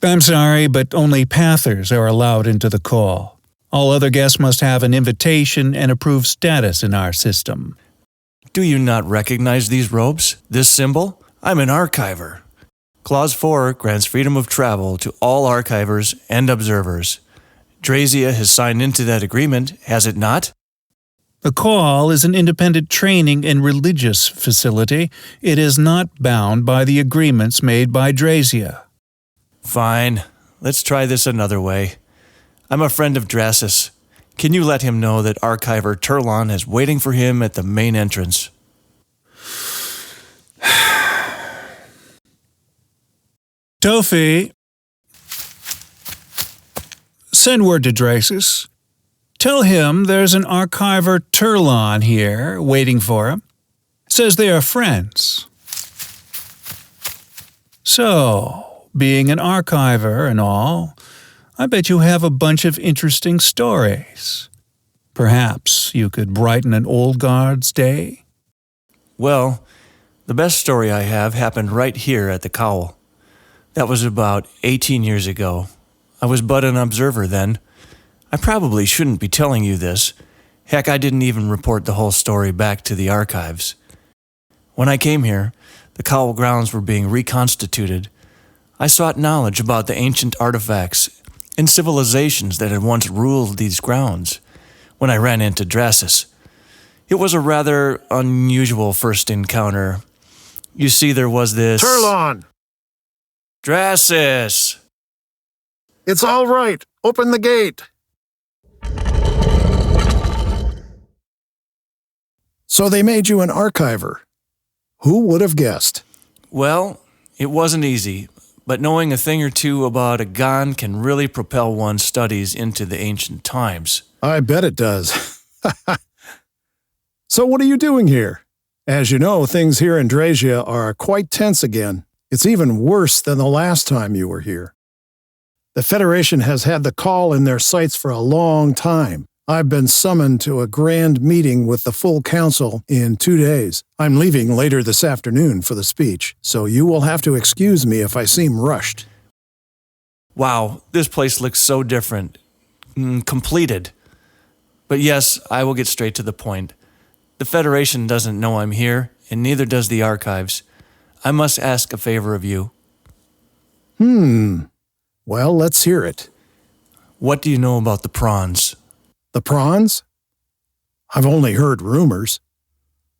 I'm sorry, but only Pathers are allowed into the call. All other guests must have an invitation and approved status in our system. Do you not recognize these robes? This symbol? I'm an archiver. Clause 4 grants freedom of travel to all archivers and observers. Dreysia has signed into that agreement, has it not? The call is an independent training and religious facility. It is not bound by the agreements made by Dreysia. Fine. Let's try this another way. I'm a friend of Dreysia. Can you let him know that Archiver Turlon is waiting for him at the main entrance? Tofi, send word to Dreysia. Tell him there's an Archiver Turlon here waiting for him. Says they are friends. So, being an archiver and all, I bet you have a bunch of interesting stories. Perhaps you could brighten an old guard's day? Well, the best story I have happened right here at the Cowl. That was about 18 years ago. I was but an observer then. I probably shouldn't be telling you this. Heck, I didn't even report the whole story back to the archives. When I came here, the Cowl grounds were being reconstituted. I sought knowledge about the ancient artifacts and civilizations that had once ruled these grounds when I ran into Dreysia. It was a rather unusual first encounter. You see, there was this... Turlon! Dreysia! It's all right. Open the gate. So they made you an archiver. Who would have guessed? Well, it wasn't easy, but knowing a thing or two about a gun can really propel one's studies into the ancient times. I bet it does. So what are you doing here? As you know, things here in Dreysia are quite tense again. It's even worse than the last time you were here. The Federation has had the call in their sights for a long time. I've been summoned to a grand meeting with the full council in 2 days. I'm leaving later this afternoon for the speech, so you will have to excuse me if I seem rushed. Wow, this place looks so different. Completed. But yes, I will get straight to the point. The Federation doesn't know I'm here, and neither does the archives. I must ask a favor of you. Well, let's hear it. What do you know about the prawns? The prawns? I've only heard rumors.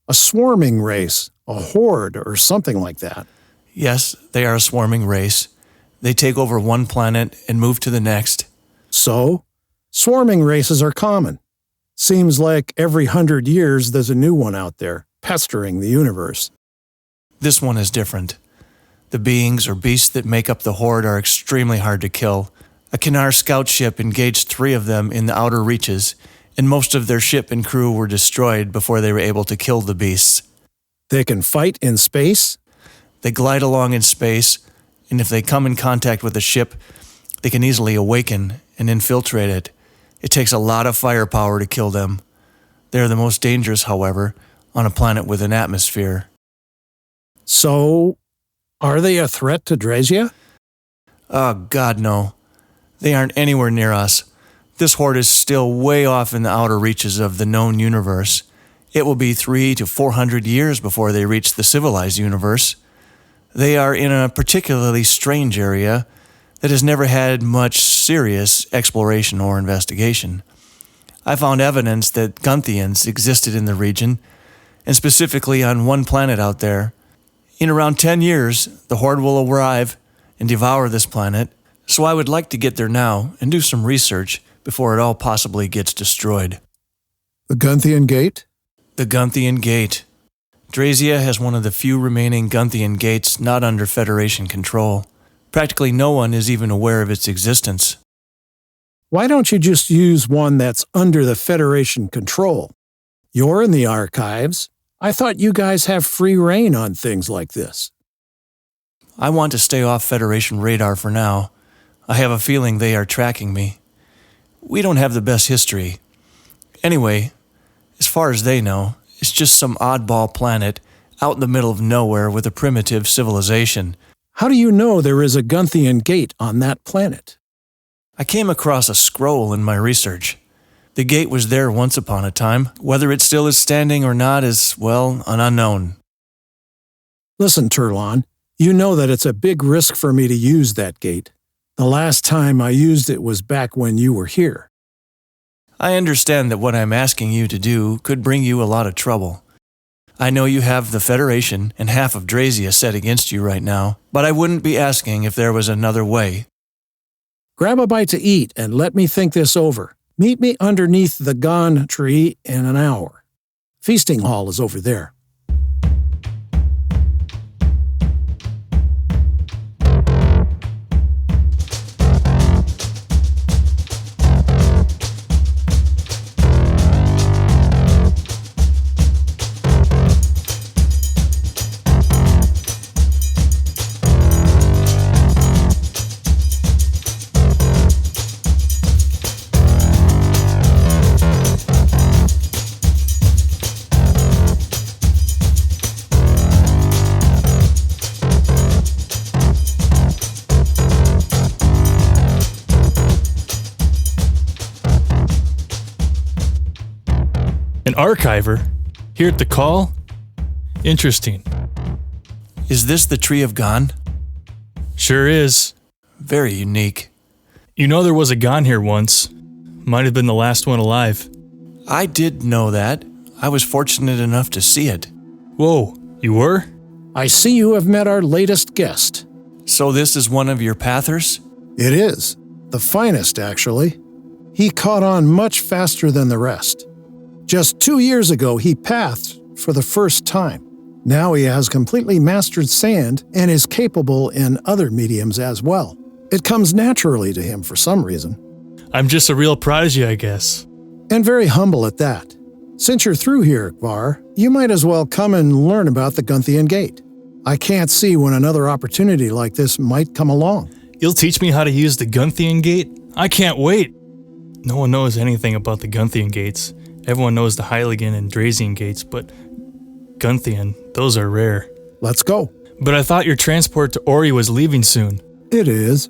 A swarming race, a horde, or something like that. Yes, they are a swarming race. They take over one planet and move to the next. So, swarming races are common. Seems like every 100 years there's a new one out there, pestering the universe. This one is different. The beings or beasts that make up the horde are extremely hard to kill. A Kinar scout ship engaged 3 of them in the outer reaches, and most of their ship and crew were destroyed before they were able to kill the beasts. They can fight in space? They glide along in space, and if they come in contact with a ship, they can easily awaken and infiltrate it. It takes a lot of firepower to kill them. They are the most dangerous, however, on a planet with an atmosphere. So, are they a threat to Dreysia? Oh, God, no. They aren't anywhere near us. This horde is still way off in the outer reaches of the known universe. It will be 300 to 400 years before they reach the civilized universe. They are in a particularly strange area that has never had much serious exploration or investigation. I found evidence that Gunthians existed in the region, and specifically on one planet out there. In around 10 years, the horde will arrive and devour this planet, so I would like to get there now and do some research before it all possibly gets destroyed. The Gunthian Gate? The Gunthian Gate. Dreysia has one of the few remaining Gunthian gates not under Federation control. Practically no one is even aware of its existence. Why don't you just use one that's under the Federation control? You're in the archives. I thought you guys have free reign on things like this. I want to stay off Federation radar for now. I have a feeling they are tracking me. We don't have the best history. Anyway, as far as they know, it's just some oddball planet out in the middle of nowhere with a primitive civilization. How do you know there is a Gunthian gate on that planet? I came across a scroll in my research. The gate was there once upon a time. Whether it still is standing or not is, well, an unknown. Listen, Turlon, you know that it's a big risk for me to use that gate. The last time I used it was back when you were here. I understand that what I'm asking you to do could bring you a lot of trouble. I know you have the Federation and half of Dreysia set against you right now, but I wouldn't be asking if there was another way. Grab a bite to eat and let me think this over. Meet me underneath the Gon tree in an hour. Feasting hall is over there. An archiver? Here at the call? Interesting. Is this the Tree of Gon? Sure is. Very unique. You know there was a Gon here once. Might have been the last one alive. I did know that. I was fortunate enough to see it. Whoa, you were? I see you have met our latest guest. So this is one of your pathers? It is. The finest, actually. He caught on much faster than the rest. Just 2 years ago, he pathed for the first time. Now he has completely mastered sand and is capable in other mediums as well. It comes naturally to him for some reason. I'm just a real prodigy, I guess. And very humble at that. Since you're through here, Var, you might as well come and learn about the Gunthian Gate. I can't see when another opportunity like this might come along. You'll teach me how to use the Gunthian Gate? I can't wait! No one knows anything about the Gunthian Gates. Everyone knows the Heiligen and Dreysian Gates, but Gunthian, those are rare. Let's go. But I thought your transport to Ori was leaving soon. It is.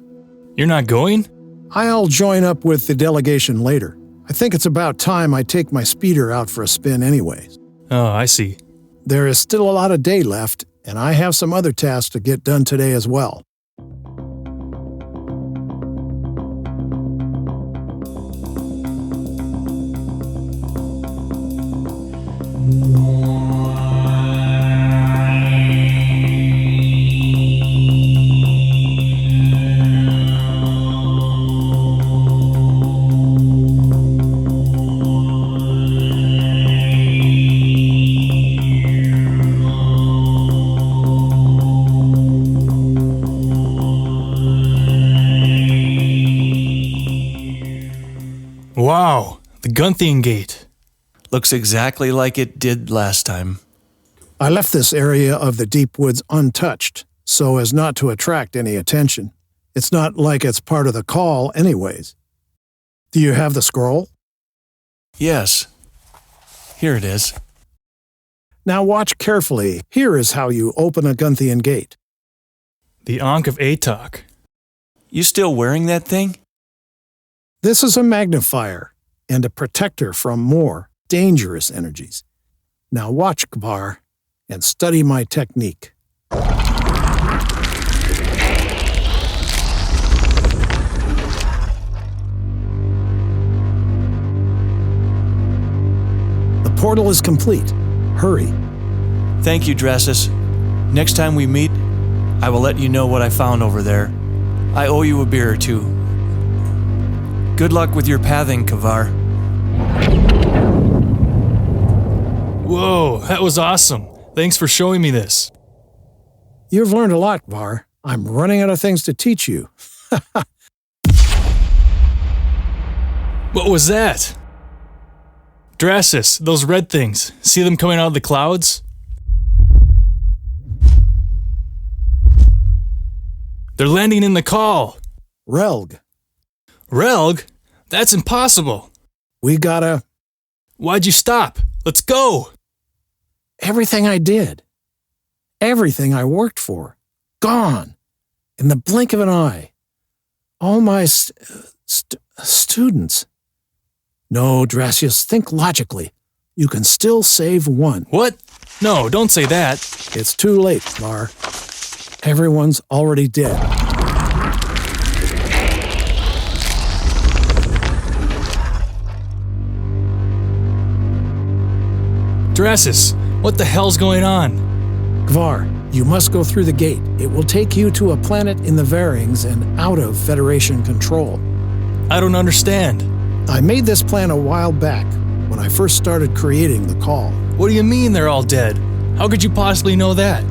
You're not going? I'll join up with the delegation later. I think it's about time I take my speeder out for a spin anyways. Oh, I see. There is still a lot of day left, and I have some other tasks to get done today as well. Wow, the Gunthian Gate. Looks exactly like it did last time. I left this area of the deep woods untouched, so as not to attract any attention. It's not like it's part of the call anyways. Do you have the scroll? Yes. Here it is. Now watch carefully. Here is how you open a Gunthian Gate. The Ankh of Atok. You still wearing that thing? This is a magnifier and a protector from more dangerous energies. Now watch, Kbar, and study my technique. The portal is complete. Hurry. Thank you, Dreysia. Next time we meet, I will let you know what I found over there. I owe you a beer or two. Good luck with your pathing, Kavar. Whoa, that was awesome. Thanks for showing me this. You've learned a lot, Var. I'm running out of things to teach you. What was that? Dreysia, those red things. See them coming out of the clouds? They're landing in the call. Relg, Relg? That's impossible. we gotta... Why'd you stop? Let's go. Everything I did. Everything I worked for. Gone. In the blink of an eye. All my students. No, Dreysia, think logically. You can still save one. What? No, don't say that. It's too late, Var. Everyone's already dead. Dreysia, what the hell's going on? Gvar, you must go through the gate. It will take you to a planet in the Varings and out of Federation control. I don't understand. I made this plan a while back, when I first started creating the call. What do you mean they're all dead? How could you possibly know that?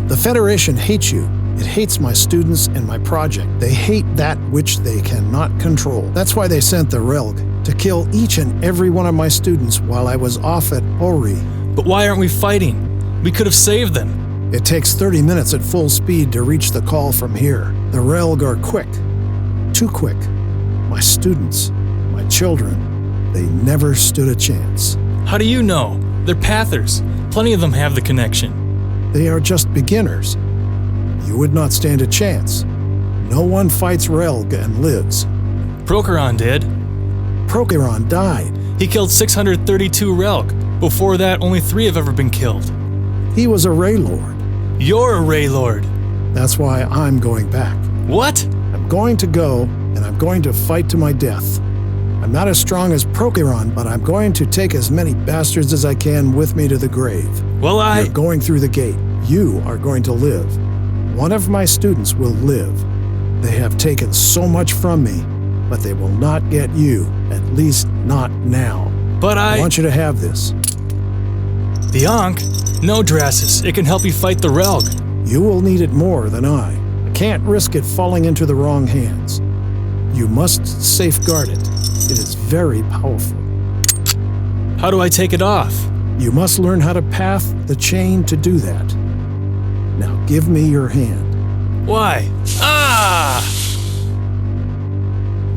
The Federation hates you. It hates my students and my project. They hate that which they cannot control. That's why they sent the Relg, to kill each and every one of my students while I was off at Ori. But why aren't we fighting? We could have saved them. It takes 30 minutes at full speed to reach the call from here. The Relg are quick. Too quick. My students, my children, they never stood a chance. How do you know? They're Pathers. Plenty of them have the connection. They are just beginners. You would not stand a chance. No one fights Relg and lives. Procheron did. Procheron died. He killed 632 Relg. Before that, only 3 have ever been killed. He was a Ray Lord. You're a Ray Lord. That's why I'm going back. What? I'm going to go, and I'm going to fight to my death. I'm not as strong as Procheron, but I'm going to take as many bastards as I can with me to the grave. Well, You're going through the gate. You are going to live. One of my students will live. They have taken so much from me, but they will not get you, at least not now. But I want you to have this. The Ankh? No, Dreysia. It can help you fight the Relg. You will need it more than I. I can't risk it falling into the wrong hands. You must safeguard it. It is very powerful. How do I take it off? You must learn how to path the chain to do that. Now give me your hand. Why? Ah!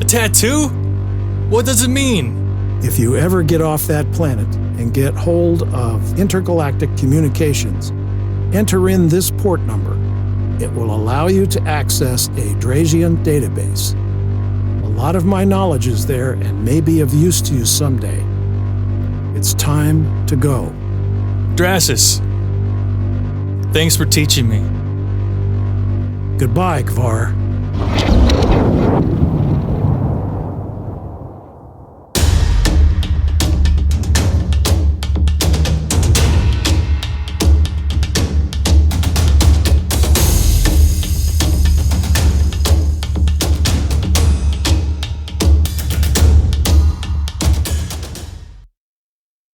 A tattoo? What does it mean? If you ever get off that planet and get hold of intergalactic communications, enter in this port number. It will allow you to access a Dreysian database. A lot of my knowledge is there and may be of use to you someday. It's time to go. Dreysia, thanks for teaching me. Goodbye, Gvar.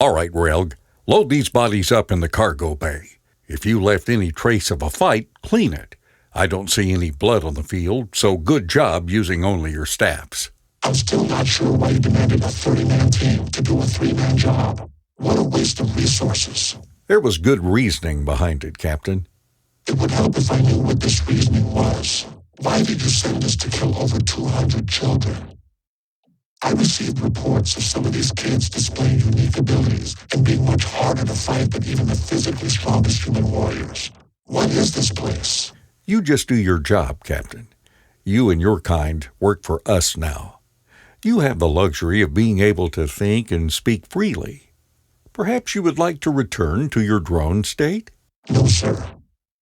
All right, Relg, load these bodies up in the cargo bay. If you left any trace of a fight, clean it. I don't see any blood on the field, so good job using only your staffs. I'm still not sure why you demanded a 30-man team to do a 3-man job. What a waste of resources. There was good reasoning behind it, Captain. It would help if I knew what this reasoning was. Why did you send us to kill over 200 children? I received reports of some of these kids displaying unique abilities and being much harder to fight than even the physically strongest human warriors. What is this place? You just do your job, Captain. You and your kind work for us now. You have the luxury of being able to think and speak freely. Perhaps you would like to return to your drone state? No, sir.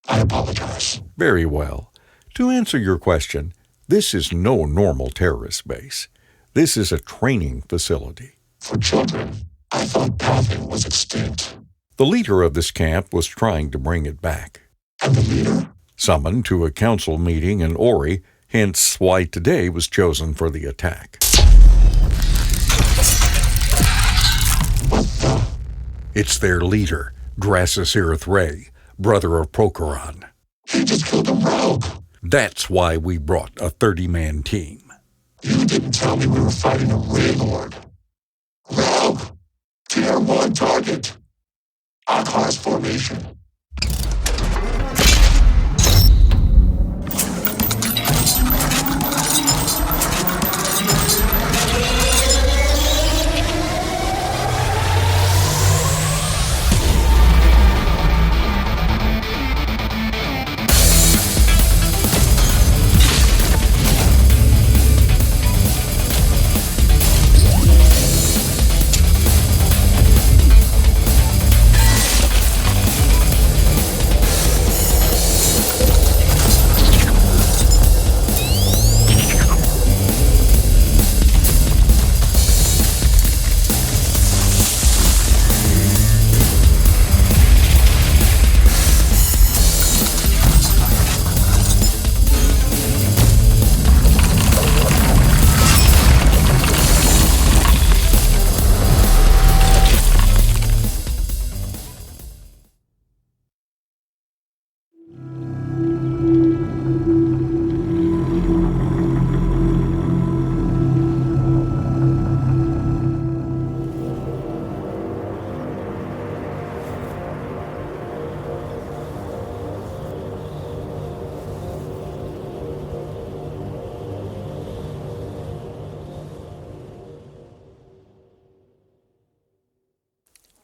I apologize. Very well. To answer your question, this is no normal terrorist base. This is a training facility. For children, I thought pathing was extinct. The leader of this camp was trying to bring it back. And the leader? Summoned to a council meeting in Ori, hence why today was chosen for the attack. What the? It's their leader, Dreysia Ray, brother of Procheron. He just killed a rogue. That's why we brought a 30-man team. You didn't tell me we were fighting a Ray Lord. Rogue! Tier 1 target. Archives formation.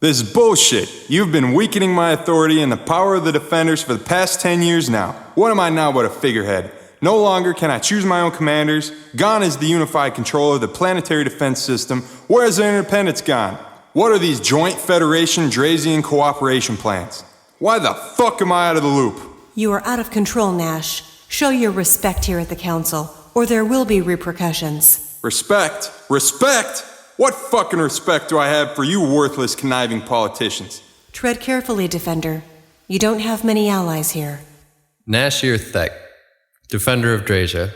This is bullshit. You've been weakening my authority and the power of the Defenders for the past 10 years now. What am I now but a figurehead? No longer can I choose my own commanders. Gone is the unified control of the planetary defense system. Where is their independence gone? What are these joint Federation Dreysian cooperation plans? Why the fuck am I out of the loop? You are out of control, Nash. Show your respect here at the Council, or there will be repercussions. Respect? Respect? What fucking respect do I have for you worthless, conniving politicians? Tread carefully, Defender. You don't have many allies here. Nashir Thek, Defender of Dreysia.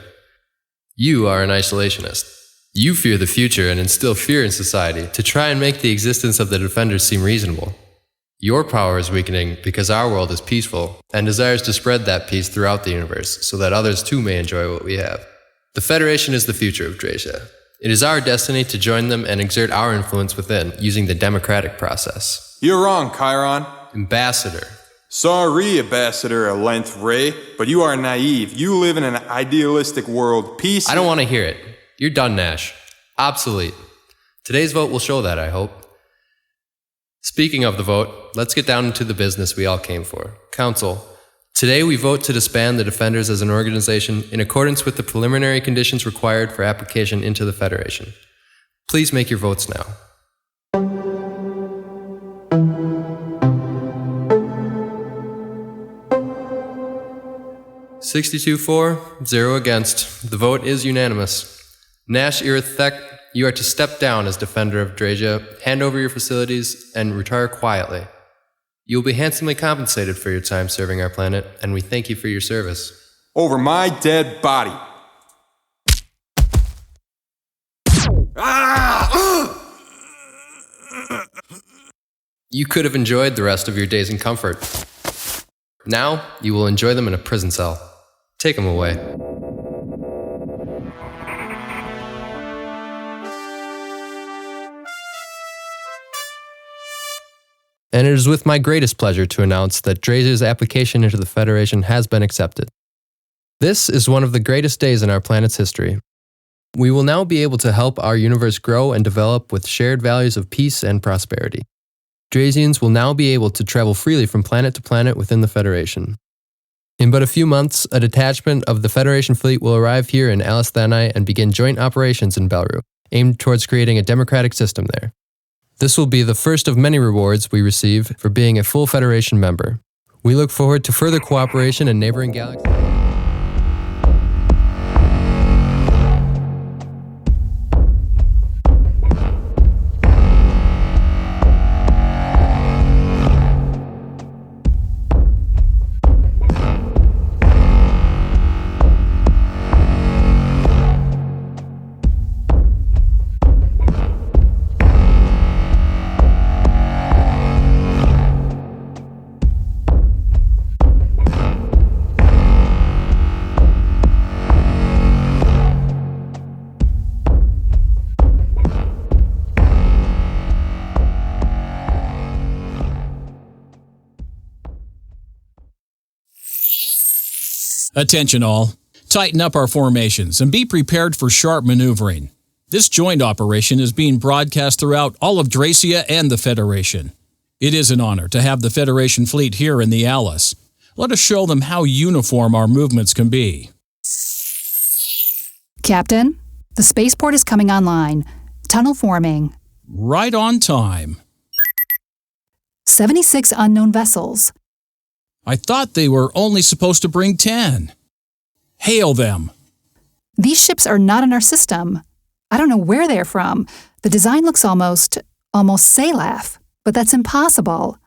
You are an isolationist. You fear the future and instill fear in society to try and make the existence of the Defenders seem reasonable. Your power is weakening because our world is peaceful and desires to spread that peace throughout the universe so that others too may enjoy what we have. The Federation is the future of Dreysia. It is our destiny to join them and exert our influence within using the democratic process. You're wrong, Chiron. Ambassador. Sorry, Ambassador Length Ray, but you are naive. You live in an idealistic world. Peace. I don't want to hear it. You're done, Nash. Obsolete. Today's vote will show that, I hope. Speaking of the vote, let's get down to the business we all came for. Council. Today we vote to disband the Defenders as an organization in accordance with the preliminary conditions required for application into the Federation. Please make your votes now. (62-4, 0 against). The vote is unanimous. Nash Irithek, you are to step down as Defender of Dreysia, hand over your facilities, and retire quietly. You will be handsomely compensated for your time serving our planet, and we thank you for your service. Over my dead body. You could have enjoyed the rest of your days in comfort. Now, you will enjoy them in a prison cell. Take them away. And it is with my greatest pleasure to announce that Dreysia's application into the Federation has been accepted. This is one of the greatest days in our planet's history. We will now be able to help our universe grow and develop with shared values of peace and prosperity. Dreysians will now be able to travel freely from planet to planet within the Federation. In but a few months, a detachment of the Federation fleet will arrive here in Alisthanai and begin joint operations in Belru, aimed towards creating a democratic system there. This will be the first of many rewards we receive for being a full Federation member. We look forward to further cooperation in neighboring galaxies. Attention all. Tighten up our formations and be prepared for sharp maneuvering. This joint operation is being broadcast throughout all of Dreysia and the Federation. It is an honor to have the Federation fleet here in the Alice. Let us show them how uniform our movements can be. Captain, the spaceport is coming online. Tunnel forming. Right on time. 76 unknown vessels. I thought they were only supposed to bring 10. Hail them. These ships are not in our system. I don't know where they're from. The design looks almost Salaf, but that's impossible.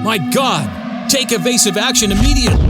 My God! Take evasive action immediately!